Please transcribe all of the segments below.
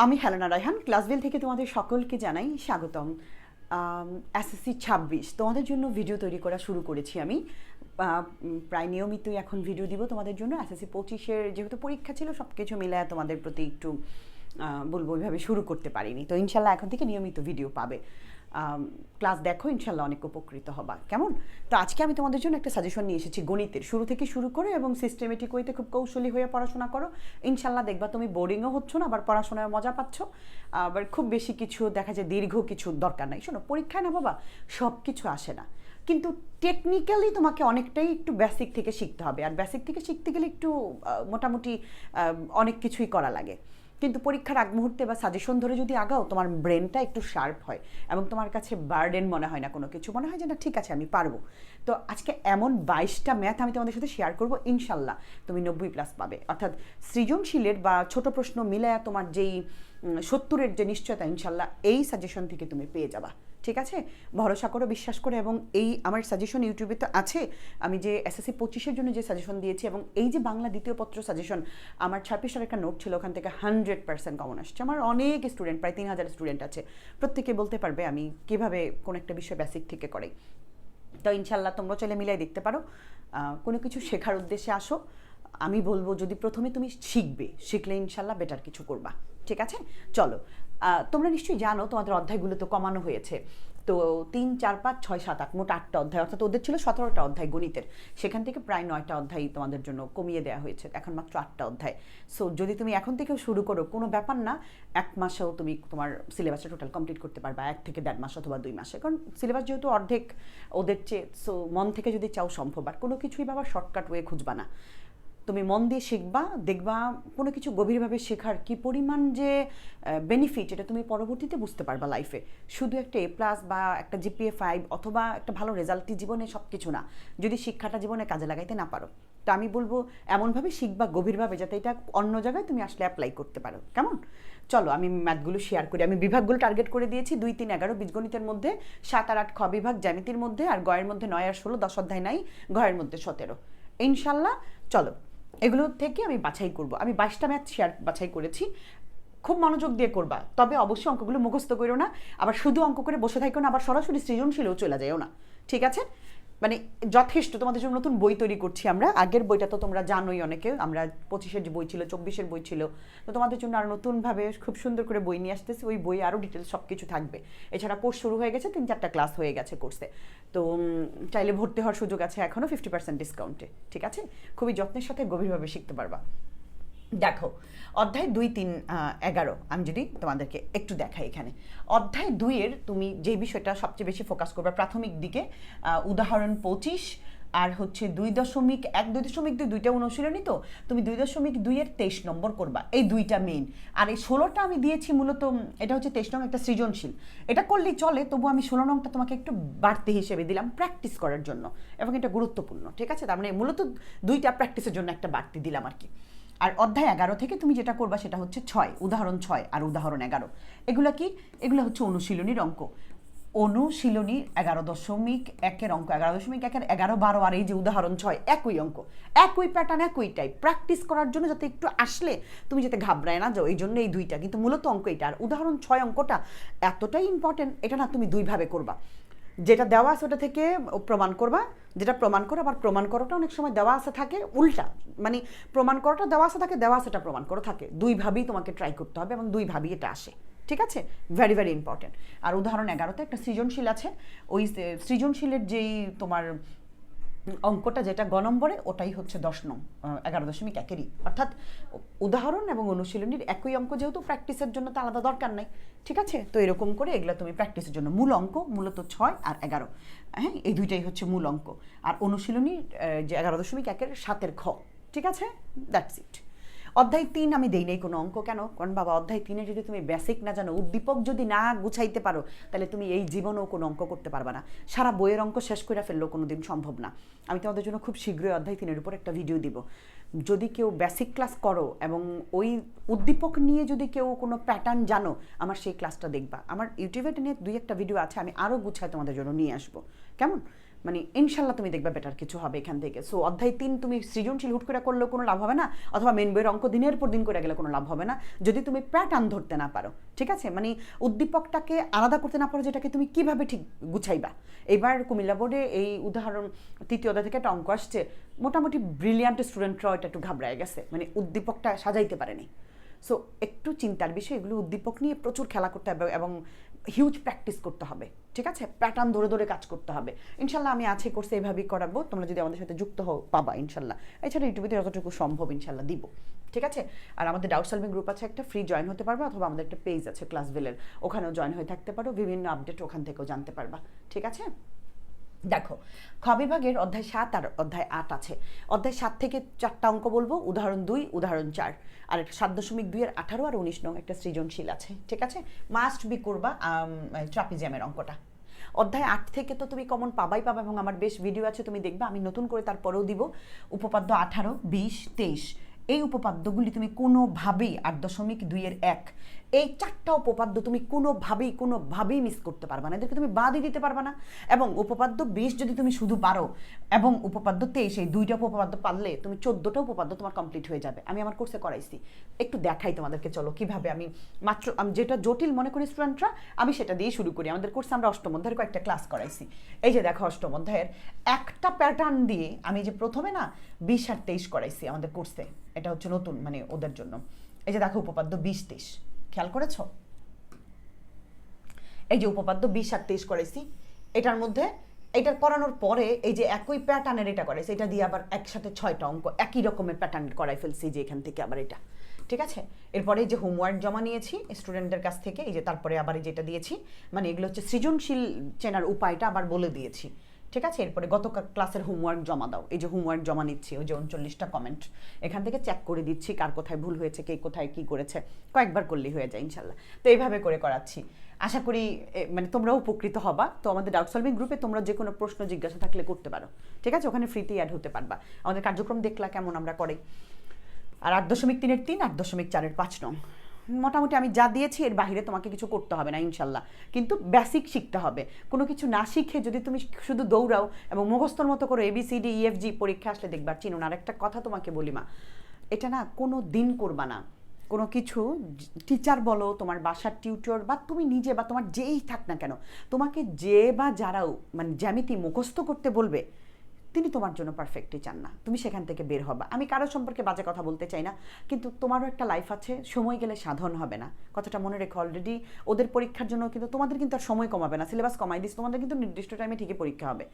আমি হেলেনা রায়হান ক্লাসভেল থেকে তোমাদের সকলকে জানাই স্বাগতম। এসএসসি 26 তোমাদের জন্য ভিডিও তৈরি করা শুরু করেছি আমি। প্রায় নিয়মিতই এখন ভিডিও দিব তোমাদের জন্য। এসএসসি 25-এর যেহেতু পরীক্ষা ছিল সব কিছু মিলায় তোমাদের প্রতি একটু বলবো ওইভাবে শুরু করতে পারিনি, তো ইনশাল্লাহ এখন থেকে নিয়মিত ভিডিও পাবে। ক্লাস দেখো, ইনশাল্লাহ অনেক উপকৃত হবা। কেমন? তো আজকে আমি তোমাদের জন্য একটা সাজেশন নিয়ে এসেছি গণিতের। শুরু থেকে শুরু করে এবং সিস্টেমেটিক ওয়েতে খুব কৌশলী হয়ে পড়াশোনা করো, ইনশাল্লাহ দেখবা তুমি বোরিংও হচ্ছ না, আবার পড়াশোনায় মজা পাচ্ছ। আবার খুব বেশি কিছু দেখা যায় দীর্ঘ কিছু দরকার নাই। শোনো, পরীক্ষায় না বাবা সব কিছু আসে না, কিন্তু টেকনিক্যালি তোমাকে অনেকটাই একটু বেসিক থেকে শিখতে হবে। আর বেসিক থেকে শিখতে গেলে একটু মোটামুটি অনেক কিছুই করা লাগে। কিন্তু পরীক্ষার আগ মুহূর্তে বা সাজেশন ধরে যদি আগাও, তোমার ব্রেনটা একটু শার্প হয় এবং তোমার কাছে বার্ডেন মনে হয় না, কোনো কিছু মনে হয় যে না ঠিক আছে আমি পারবো। তো আজকে এমন 22টা ম্যাথ আমি তোমাদের সাথে শেয়ার করবো, ইনশাল্লাহ তুমি 90+ পাবে। অর্থাৎ সৃজনশীলের বা ছোট প্রশ্ন মিলায়া তোমার যেই 70-এর যে নিশ্চয়তা, ইনশাল্লাহ এই সাজেশন থেকে তুমি পেয়ে যাবা। ঠিক আছে? ভরসা করো, বিশ্বাস করো। এবং এই আমার সাজেশন ইউটিউবে তো আছে, আমি যে এসএসসি 25-এর জন্য যে সাজেশন দিয়েছি, এবং এই যে বাংলা দ্বিতীয় পত্র সাজেশন, আমার 26টার একটা নোট ছিল, ওখান থেকে 100% কমন আসছে। আমার অনেক স্টুডেন্ট, প্রায় 3000 স্টুডেন্ট আছে, প্রত্যেকে বলতে পারবে আমি কীভাবে কোন একটা বিষয় বেসিক থেকে করাই। তো ইনশাল্লাহ তোমরা চাইলে মিলাই দেখতে পারো। কোনো কিছু শেখার উদ্দেশ্যে আসো, আমি বলবো যদি প্রথমে তুমি শিখলে ইনশাল্লাহ বেটার কিছু করবা। ঠিক আছে? চলো, তোমরা নিশ্চয়ই জানো তোমাদের অধ্যায়গুলো তো কমানো হয়েছে। তো 3, 4, 5, 6, 7, 8 মোট 8টা অধ্যায়, অর্থাৎ ওদের ছিল 17টা অধ্যায় গণিতের, সেখান থেকে প্রায় 9টা অধ্যায় তোমাদের জন্য কমিয়ে দেওয়া হয়েছে, এখন মাত্র 8টা অধ্যায়। সো যদি তুমি এখন থেকেও শুরু করো, কোনো ব্যাপার না, 1 মাসেও তুমি তোমার সিলেবাসটা টোটাল কমপ্লিট করতে পারবা, 1 থেকে 1.5 মাস অথবা 2 মাসে, কারণ সিলেবাস যেহেতু অর্ধেক ওদের চেয়ে। সো মন থেকে যদি চাও সম্ভব। আর কোনো কিছুই বাবা শর্টকাট ওয়ে খুঁজবা না, তুমি মন দিয়ে শিখবা, দেখবা কোনো কিছু গভীরভাবে শেখার কি পরিমাণ যে বেনিফিট, এটা তুমি পরবর্তীতে বুঝতে পারবা লাইফে। শুধু একটা A+ বা একটা GPA 5 অথবা একটা ভালো রেজাল্টই জীবনে সব কিছু না, যদি শিক্ষাটা জীবনে কাজে লাগাইতে না পারো। তো আমি বলবো এমনভাবে শিখবা গভীরভাবে, যাতে এটা অন্য জায়গায় তুমি আসলে অ্যাপ্লাই করতে পারো। কেমন? চলো আমি ম্যাথগুলো শেয়ার করি। আমি বিভাগগুলো টার্গেট করে দিয়েছি 2, 3, 11 বীজগণিতের মধ্যে, 7 আর 8 খ বিভাগ জ্যামিতির মধ্যে, আর গয়ের মধ্যে 9 আর 16, 10 অধ্যায় নাই, ঘয়ের মধ্যে 17। ইনশাল্লাহ চলো এগুলো থেকে আমি বাছাই করব। আমি 22টা ম্যাথ বাছাই করেছি, খুব মনোযোগ দিয়ে করবা। তবে অবশ্যই অঙ্কগুলো মুখস্থ করো না, আবার শুধু অঙ্ক করে বসে থাকো না, আবার সরাসরি সৃজনশীলেও চলে যাও না। ঠিক আছে? মানে যথেষ্ট তোমাদের জন্য নতুন বই তৈরি করছি আমরা। আগের বইটা তো তোমরা জানোই অনেকে, আমরা 25-এর যে বই ছিল, 24-এর বই ছিল, তো তোমাদের জন্য আরও নতুনভাবে খুব সুন্দর করে বই নিয়ে আসতেছি। ওই বই আরও ডিটেলস সব কিছু থাকবে। এছাড়া কোর্স শুরু হয়ে গেছে, 3-4টা ক্লাস হয়ে গেছে কোর্সে, তো চাইলে ভর্তি হওয়ার সুযোগ আছে এখনও 50% ডিসকাউন্টে। ঠিক আছে? খুবই যত্নের সাথে গভীরভাবে শিখতে পারবা। দেখো, অধ্যায় 2, 3, 11 আমি যদি তোমাদেরকে একটু দেখাই। এখানে অধ্যায় 2-এর তুমি যে বিষয়টা সবচেয়ে বেশি ফোকাস করবে প্রাথমিক দিকে, উদাহরণ 25 আর হচ্ছে 2.1, 2.2 দুইটা অনুশীলনী, তো তুমি 2.2-এর 23 নম্বর করবা, এই দুইটা মেইন। আর এই 16টা আমি দিয়েছি মূলত, এটা হচ্ছে 23 নং একটা সৃজনশীল, এটা করলেই চলে, তবু আমি 16 নংটা তোমাকে একটু বাড়তি হিসেবে দিলাম প্র্যাকটিস করার জন্য, এবং এটা গুরুত্বপূর্ণ। ঠিক আছে? তার মানে মূলত দুইটা প্র্যাকটিসের জন্য একটা বাড়তি দিলাম আর কি। আর অধ্যায় 11 থেকে তুমি যেটা করবা সেটা হচ্ছে 6, উদাহরণ 6 আর উদাহরণ 11। এগুলো কি? এগুলো হচ্ছে অনুশীলনীর অঙ্ক। অনুশীলনী 11.1-এর অঙ্ক, 11.1-এর 11, 12, আর এই যে উদাহরণ 6, একই অঙ্ক, একই প্যাটার্ন, একই টাইপ। প্র্যাকটিস করার জন্য যাতে একটু আসলে তুমি যাতে ঘাবড়ায় না যাও, এই জন্য এই দুইটা, কিন্তু মূলত অঙ্ক এটা। আর উদাহরণ 6 অঙ্কটা এতটাই ইম্পর্টেন্ট, এটা না তুমি দুইভাবে করবা। যেটা দেওয়া আছে ওটা থেকে প্রমাণ করবা, যেটা প্রমাণ করো, আবার প্রমাণ করাটা অনেক সময় দেওয়া আছে থাকে উল্টা, মানে প্রমাণ করাটা দেওয়া আছে থাকে, দেওয়া আছেটা প্রমাণ করো থাকে, দুইভাবেই তোমাকে ট্রাই করতে হবে এবং দুইভাবেই এটা আসে। ঠিক আছে? Very very important. আর উদাহরণ 11-তে একটা সৃজনশীল আছে, ওই সৃজনশীলের যেই তোমার অঙ্কটা যেটা গ নম্বরে, ওটাই হচ্ছে 10 নং 11.1-এরই, অর্থাৎ উদাহরণ এবং অনুশীলনীর একই অঙ্ক, যেহেতু প্র্যাকটিসের জন্য তো আলাদা দরকার নাই। ঠিক আছে? তো এরকম করে এগুলো তুমি প্র্যাকটিসের জন্য মূল অঙ্ক মূলত 6 আর 11, হ্যাঁ, এই দুইটাই হচ্ছে মূল অঙ্ক। আর অনুশীলনী যে 11.1-এর 7-এর খ। ঠিক আছে? That's it. অধ্যায় 3 আমি দেই নাই কোনো অঙ্ক। কেন? কারণ বাবা অধ্যায় 3-এ যদি তুমি বেসিক না জানো, উদ্দীপক যদি না গুছাইতে পারো, তাহলে তুমি এই জীবনেও কোনো অঙ্ক করতে পারবে না। সারা বইয়ের অঙ্ক শেষ করে ফেললেও কোনো দিন সম্ভব না। আমি তোমাদের জন্য খুব শীঘ্রই অধ্যায় 3-এর উপর একটা ভিডিও দিব। যদি কেউ বেসিক ক্লাস করো এবং ওই উদ্দীপক নিয়ে যদি কেউ কোনো প্যাটার্ন জানো, আমার সেই ক্লাসটা দেখবা। আমার ইউটিউবে নিয়ে 2-একটা ভিডিও আছে, আমি আরও গুছায় তোমাদের জন্য নিয়ে আসবো। কেমন? মানে ইনশাল্লাহ তুমি দেখবে বেটার কিছু হবে এখান থেকে। সো অধ্যায় 3 তুমি সৃজনশীল হুট করে করলেও কোনো লাভ হবে না, অথবা মেন বইয়ের অঙ্ক দিনের পর দিন করে গেলে কোনো লাভ হবে না যদি তুমি প্যাটার্ন ধরতে না পারো, ঠিক আছে? মানে উদ্দীপকটাকে আলাদা করতে না পারো, যেটাকে তুমি কিভাবে ঠিক গুছাইবা। এবার কুমিল্লা বোর্ডে এই উদাহরণ 3য় অধ্যায় থেকে একটা অঙ্ক আসছে, মোটামুটি ব্রিলিয়ান্ট স্টুডেন্টরাও এটা একটু ঘাবড়ায় গেছে, মানে উদ্দীপকটা সাজাইতে পারেনি। সো একটু চিন্তার বিষয়, এগুলো উদ্দীপক নিয়ে প্রচুর খেলা করতে হবে এবং হিউজ প্র্যাকটিস করতে হবে, ঠিক আছে? প্যাটার্ন ধরে ধরে কাজ করতে হবে। ইনশাল্লাহ আমি আছে কোর্সে এইভাবেই করাবো, তোমরা যদি আমাদের সাথে যুক্ত হও পাবা ইনশাল্লাহ। এছাড়া ইউটিউবে যতটুকু সম্ভব ইনশাল্লাহ দিব, ঠিক আছে? আর আমাদের ডাউট সলভিং গ্রুপ আছে একটা, ফ্রি জয়েন হতে পারবা, অথবা আমাদের একটা পেজ আছে ক্লাসভেলের, ওখানেও জয়েন হয়ে থাকতে পারো, বিভিন্ন আপডেট ওখান থেকেও জানতে পারবা, ঠিক আছে? দেখো, খ বিভাগের অধ্যায় 7 আর অধ্যায় 8 আছে। অধ্যায় 7 থেকে 4টা অঙ্ক বলবো, উদাহরণ 2, উদাহরণ 4, আর 7.2 এর 18 আর 19 নং একটা সৃজনশীল আছে, ঠিক আছে? মাস্ট বি করবা ট্রাপিজিয়ামের অঙ্কটা। অধ্যায় 8 থেকে তো তুমি কমন পাবা এবং আমার বেশ ভিডিও আছে, তুমি দেখবা, আমি নতুন করে তারপরেও দিব। উপপাদ্য 18, 20, 23, এই উপপাদ্যগুলি তুমি কোনোভাবেই 8.2 এর 1, এই 4টা উপপাদ্য তুমি কোনোভাবেই মিস করতে পারবা না, এদেরকে তুমি বাদই দিতে পারবা না। এবং উপপাদ্য 20 যদি তুমি শুধু পারো, এবং উপপাদ্য 23, এই 2টা উপপাদ্য পারলে তুমি 14টা উপপাদ্য তোমার কমপ্লিট হয়ে যাবে। আমি আমার কোর্সে করাইছি, একটু দেখাই তোমাদেরকে, চলো কিভাবে আমি মাত্র আমি যেটা জটিল মনে করি স্টুডেন্টরা, আমি সেটা দিয়ে শুরু করি। আমাদের কোর্সে আমরা অষ্টম অধ্যায়ের কয়েকটা ক্লাস করাইছি। এই যে দেখো, অষ্টম অধ্যায়ের একটা প্যাটার্ন দিয়ে আমি যে প্রথমে না 20 আর 23 করাইছি আমাদের কোর্সে, এটা হচ্ছে নতুন মানে ওদের জন্য। এই যে দেখো উপপাদ্য 20, 23, খেয়াল করেছ? এই যে উপপাদ্য 20 আর 23 করাইছি, এটার মধ্যে এটা করানোর পরে এই যে একই প্যাটার্নের এটা করাইছি, এটা দিয়ে আবার একসাথে 6টা অঙ্ক একই রকমের প্যাটার্ন করাই ফেলছি, যে এখান থেকে আবার এটা, ঠিক আছে? এরপরে এই যে হোমওয়ার্ক জমা নিয়েছি স্টুডেন্টদের কাছ থেকে, এই যে তারপরে আবার এই যেটা দিয়েছি, মানে এগুলো হচ্ছে সৃজনশীল চেনার উপায়টা আবার বলে দিয়েছি, ঠিক আছে? এরপরে গত ক্লাসের হোমওয়ার্ক জমা দাও, এই যে হোমওয়ার্ক জমা নিচ্ছি, ওই যে 39টা কমেন্ট এখান থেকে চেক করে দিচ্ছি, কার কোথায় ভুল হয়েছে, কে কোথায় কি করেছে, কয়েকবার করলেই হয়ে যায় ইনশাল্লাহ। তো এইভাবে করে করাচ্ছি, আশা করি মানে তোমরাও উপকৃত হবা। তো আমাদের ডাউট সলভিং গ্রুপে তোমরা যে কোনো প্রশ্ন জিজ্ঞাসা থাকলে করতে পারো, ঠিক আছে? ওখানে ফ্রিতেই অ্যাড হতে পারবা। আমাদের কার্যক্রম দেখলা কেমন আমরা করি। আর 8.3 এর 3, 8.4 এর 5 নং, মোটামুটি আমি যা দিয়েছি এর বাইরে তোমাকে কিছু করতে হবে না ইনশাল্লাহ, কিন্তু বেসিক শিখতে হবে। কোনো কিছু না শিখে যদি তুমি শুধু দৌড়াও এবং মুখস্থর মতো করে ABCD EFG, পরীক্ষা আসলে দেখবার চিনো না। আর একটা কথা তোমাকে বলি মা, এটা না কোনো দিন করবা না। কোনো কিছু টিচার বলো, তোমার বাসার টিউটর, বা তুমি নিজে, বা তোমার যেই থাক না কেন, তোমাকে যে বা যারাও মানে জ্যামিতি মুখস্থ করতে বলবে, তিনি তোমার জন্য পারফেক্ট টিচার না, তুমি সেখান থেকে বের হবা। আমি কারো সম্পর্কে বাজে কথা বলতে চাই না, কিন্তু তোমারও একটা লাইফ আছে, সময় গেলে সাধন হবে না, কথাটা মনে রেখো। অলরেডি ওদের পরীক্ষার জন্য কিন্তু তোমাদের কিন্তু আর সময় কমাবে না, সিলেবাস কমাই দিস, তোমাদের কিন্তু নির্দিষ্ট টাইমে ঠিকই পরীক্ষা হবে।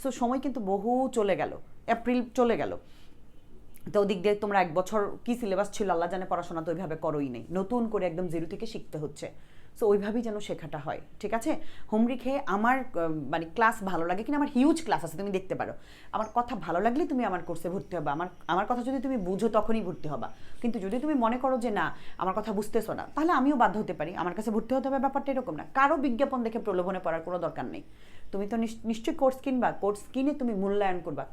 সো সময় কিন্তু বহু চলে গেল, এপ্রিল চলে গেল, তো ওদিক দিয়ে তোমরা 1 বছর কি সিলেবাস ছিল আল্লাহ জানে, পড়াশোনা তো ওইভাবে করোই নেই, নতুন করে একদম জিরো থেকে শিখতে হচ্ছে। সো ওইভাবেই যেন শেখাটা হয়, ঠিক আছে? হোম রেখে আমার মানে ক্লাস ভালো লাগে কিনা, আমার হিউজ ক্লাস আছে, তুমি দেখতে পারো। আমার কথা ভালো লাগলে তুমি আমার কোর্সে ভর্তি হবে, আমার কথা যদি তুমি বুঝো তখনই ভর্তি হবা। কিন্তু যদি তুমি মনে করো যে না আমার কথা বুঝতেছো না, তাহলে আমিও বাধ্য হতে পারি, আমার কাছে ভর্তি হতে হবে, ব্যাপারটা এরকম না। কারো বিজ্ঞাপন দেখে প্রলোভনে পড়ার কোনো দরকার নেই। তুমি তো নিশ্চয়ই কোর্স কিনবা, কোর্স কিনে তুমি মূল্যায়ন করবা,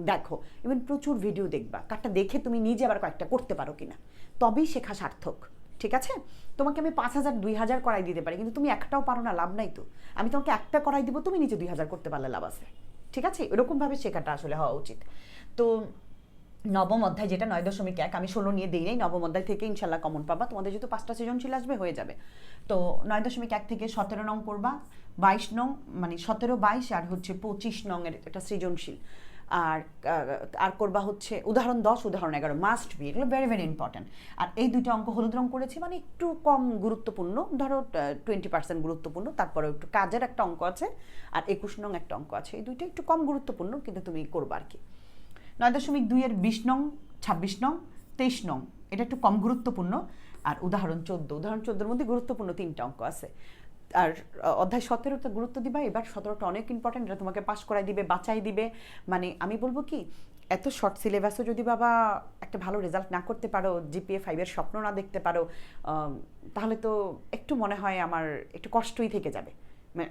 দেখো ইভেন প্রচুর ভিডিও দেখবা, কারটা দেখে তুমি নিজে আবার কয়েকটা করতে পারো কিনা, তবেই শেখা সার্থক, ঠিক আছে? তোমাকে আমি 5,000 2,000 করাই দিতে পারি, কিন্তু তুমি একটাও পারো না, লাভ নাই তো। আমি তোমাকে একটা করাই দিব, তুমি নিজে 2,000 করতে পারলে লাভ আছে, ঠিক আছে? এরকমভাবে শেখাটা আসলে হওয়া উচিত। তো নবম অধ্যায় যেটা 9.1, আমি 16 নিয়ে দিই নাই, নবম অধ্যায় থেকে ইনশাল্লাহ কমন পাবা। তোমাদের যেহেতু 5টা সৃজনশীল আসবে, হয়ে যাবে। তো 9.1 থেকে 17 নং করবা, 22 নং মানে 17, 22 আর হচ্ছে 25 নং এর একটা সৃজনশীল, আর করবা হচ্ছে উদাহরণ 10, উদাহরণ 11, মাস্ট বি, এগুলো ভেরি ভেরি ইম্পর্টেন্ট। আর এই 2টা অঙ্ক হলুদ রং করেছি, মানে একটু কম গুরুত্বপূর্ণ, ধরো 20% গুরুত্বপূর্ণ। তারপরে একটু কাজের একটা অঙ্ক আছে, আর 21 নং একটা অঙ্ক আছে, এই 2টা একটু কম গুরুত্বপূর্ণ, কিন্তু তুমি করবা আর কি। 9.2 এর 20 নং, 26 নং, 23 নং, এটা একটু কম গুরুত্বপূর্ণ। আর উদাহরণ 14 মধ্যে গুরুত্বপূর্ণ 3টা অঙ্ক আছে। আর অধ্যায় 17টা গুরুত্ব দিবা, এবার 17টা অনেক ইম্পর্টেন্ট, এটা তোমাকে পাস করাই দিবে, বাঁচাই দিবে। মানে আমি বলবো কি, এত শর্ট সিলেবাসও যদি বাবা একটা ভালো রেজাল্ট না করতে পারো, GPA 5 এর স্বপ্ন না দেখতে পারো, তাহলে তো একটু মনে হয় আমার একটু কষ্টই থেকে যাবে।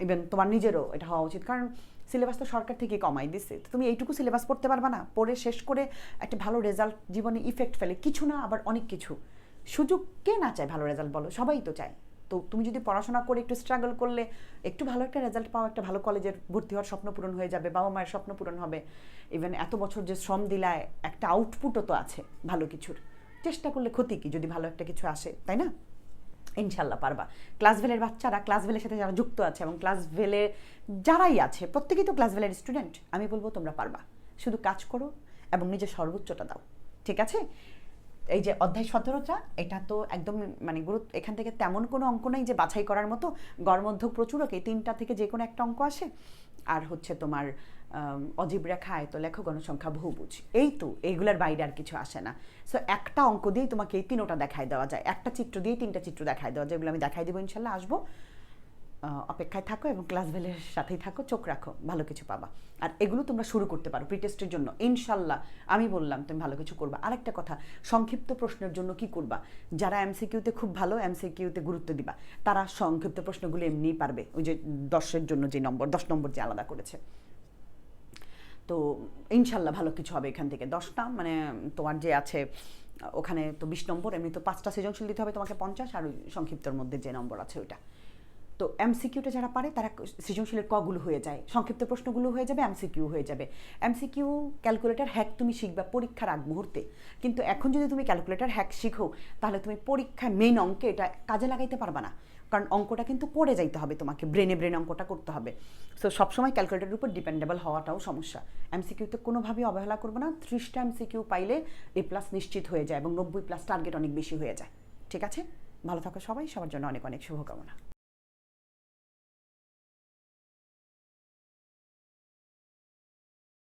ইভেন তোমার নিজেরও এটা হওয়া উচিত, কারণ সিলেবাস তো সরকার থেকে কমাই দিচ্ছে, তুমি এইটুকু সিলেবাস পড়তে পারবা না, পড়ে শেষ করে একটা ভালো রেজাল্ট জীবনে ইফেক্ট ফেলে, কিছু না আবার অনেক কিছু। সুযোগ কে না চায় ভালো রেজাল্ট বলো, সবাই তো চায়, তো তুমি যদি পড়াশোনা করে একটু স্ট্রাগল করলে একটু ভালো একটা রেজাল্ট পাও, একটা ভালো কলেজের ভর্তি হওয়ার স্বপ্ন পূরণ হয়ে যাবে, বাবা মায়ের স্বপ্ন পূরণ হবে। ইভেন এত বছর যে শ্রম দিলায় একটা আউটপুটও তো আছে ভালো কিছুর, চেষ্টা করলে ক্ষতি কি যদি ভালো একটা কিছু আসে, তাই না? ইনশাল্লাহ পারবা। ক্লাসভেলের বাচ্চারা, ক্লাসভেলের সাথে যারা যুক্ত আছে এবং ক্লাসভেলে যারাই আছে প্রত্যেকেই তো ক্লাসভেলের স্টুডেন্ট, আমি বলবো তোমরা পারবা, শুধু কাজ করো এবং নিজের সর্বোচ্চটা দাও, ঠিক আছে? এই যে অধ্যায় 17টা, এটা তো একদম মানে গুরুত্ব, এখান থেকে তেমন কোনো অঙ্ক নেই যে বাছাই করার মতো, গড়মধ্যক প্রচুরক, এই 3টা থেকে যে কোনো একটা অঙ্ক আসে। আর হচ্ছে তোমার অজীব রেখা, আয়ত লেখ, গণসংখ্যা, বহুভুজ, এই তো, এইগুলোর বাইরে আর কিছু আসে না। সো একটা অঙ্ক দিয়েই তোমাকে এই 3টা দেখাই দেওয়া যায়, একটা চিত্র দিয়ে 3টা চিত্র দেখাই দেওয়া যায়, এগুলো আমি দেখাই দেবো ইনশাল্লাহ, আসবো। অপেক্ষায় থাকো এবং ক্লাসভেলের সাথেই থাকো, চোখ রাখো, ভালো কিছু পাবা। আর এগুলো তোমরা শুরু করতে পারো প্রি টেস্টের জন্য, ইনশাল্লাহ আমি বললাম তুমি ভালো কিছু করবা। আরেকটা কথা, সংক্ষিপ্ত প্রশ্নের জন্য কি করবা, যারা এমসিকিউতে খুব ভালো, এমসিকিউতে গুরুত্ব দিবা, তারা সংক্ষিপ্ত প্রশ্নগুলো এমনিই পারবে, ওই যে 10-এর জন্য যে নম্বর, 10 নম্বর যে আলাদা করেছে। তো ইনশাল্লাহ ভালো কিছু হবে এখান থেকে। 10টা মানে তোমার যে আছে ওখানে তো 20 নম্বর, এমনি তো 5টা সৃজনশীল দিতে হবে তোমাকে 50, আর ওই সংক্ষিপ্তর মধ্যে যে নম্বর আছে ওইটা। তো এমসিকিউটা যারা পারে তারা সৃজনশীলের কগুলো হয়ে যায়, সংক্ষিপ্ত প্রশ্নগুলো হয়ে যাবে, এমসিকিউ হয়ে যাবে। এমসিকিউ ক্যালকুলেটর হ্যাক তুমি শিখবা পরীক্ষার আগ মুহূর্তে, কিন্তু এখন যদি তুমি ক্যালকুলেটর হ্যাক শিখো তাহলে তুমি পরীক্ষায় মেইন অঙ্কে এটা কাজে লাগাইতে পারবা না, কারণ অঙ্কটা কিন্তু পড়ে যাইতে হবে তোমাকে, ব্রেনে অঙ্কটা করতে হবে। সো সবসময় ক্যালকুলেটরের উপর ডিপেন্ডেবল হওয়াটাও সমস্যা। এমসিকিউতে কোনোভাবেই অবহেলা করবো না, 30টা এমসিকিউ পাইলে A+ নিশ্চিত হয়ে যায় এবং 90+ টার্গেট অনেক বেশি হয়ে যায়, ঠিক আছে? ভালো থাকো সবাই, সবার জন্য অনেক অনেক শুভকামনা।